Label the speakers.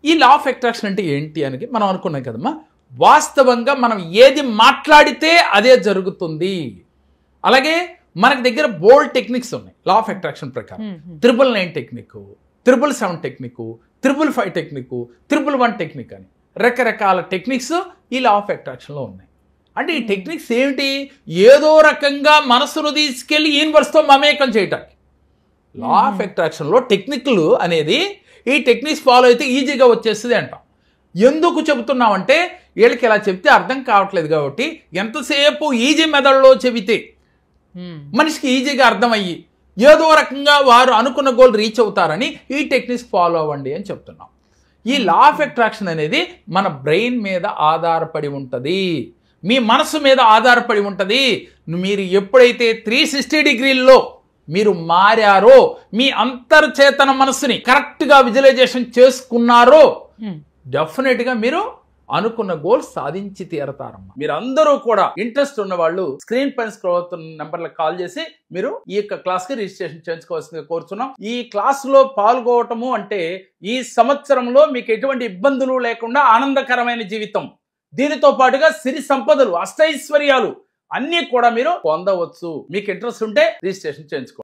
Speaker 1: ఈ law of attraction అంటే ఏంటి అని మనం అనుకున్నాం కదమ్మా. వాస్తవంగా మనం ఏది మాట్లాడితే అదే జరుగుతుంది. అలాగే మనకి దగ్గర బోల్డ్ టెక్నిక్స్ ఉన్నాయి లా ఆఫ్ అట్రాక్షన్ ప్రకారం. 999 టెక్నిక్, 777 టెక్నిక్, 555 టెక్నిక్, 111 టెక్నిక్ అని రకరకాల టెక్నిక్స్ ఈ లా ఆఫ్ అట్రాక్షన్లో ఉన్నాయి. అంటే ఈ టెక్నిక్స్ ఏమిటి? ఏదో రకంగా మనసును తీసుకెళ్లి యూనివర్స్తో మమేకం చేయటానికి. లా ఆఫ్ అట్రాక్షన్లో టెక్నిక్లు అనేది ఈ టెక్నిక్స్ ఫాలో అయితే ఈజీగా వచ్చేస్తుంది అంటాం. ఎందుకు చెబుతున్నామంటే వీళ్ళకి ఇలా చెప్తే అర్థం కావట్లేదు కాబట్టి ఎంతసేపు ఈజీ మెథడ్లో చెబితే మనిషికి ఈజీగా అర్థమయ్యి ఏదో రకంగా వారు అనుకున్న గోల్ రీచ్ అవుతారని ఈ టెక్నిక్స్ ఫాలో అవ్వండి అని చెప్తున్నాం. ఈ లా ఆఫ్ అట్రాక్షన్ అనేది మన బ్రెయిన్ మీద ఆధారపడి ఉంటుంది, మీ మనసు మీద ఆధారపడి ఉంటుంది. మీరు ఎప్పుడైతే 360 డిగ్రీల్లో మీరు మారారో, మీ అంతర్చేతన మనసుని కరెక్ట్గా విజువలైజేషన్ చేసుకున్నారో డెఫినెట్గా మీరు అనుకున్న గోల్ సాధించి తీరతారమ్మా. మీరు అందరూ కూడా ఇంట్రెస్ట్ ఉన్న వాళ్ళు స్క్రీన్ పైన స్క్రోల్ అవుతున్న నెంబర్లకు కాల్ చేసి మీరు ఈ యొక్క క్లాస్ కి రిజిస్ట్రేషన్ చేయించుకోవాల్సిందిగా కోరుతున్నాం. ఈ క్లాస్ లో పాల్గొనటము అంటే ఈ సంవత్సరంలో మీకు ఎటువంటి ఇబ్బందులు లేకుండా ఆనందకరమైన జీవితం, దీనితో పాటుగా సిరి సంపదలు, అష్టైశ్వర్యాలు అన్నీ కూడా మీరు పొందవచ్చు. మీకు ఇంట్రెస్ట్ ఉంటే రిజిస్ట్రేషన్ చేయించుకోండి.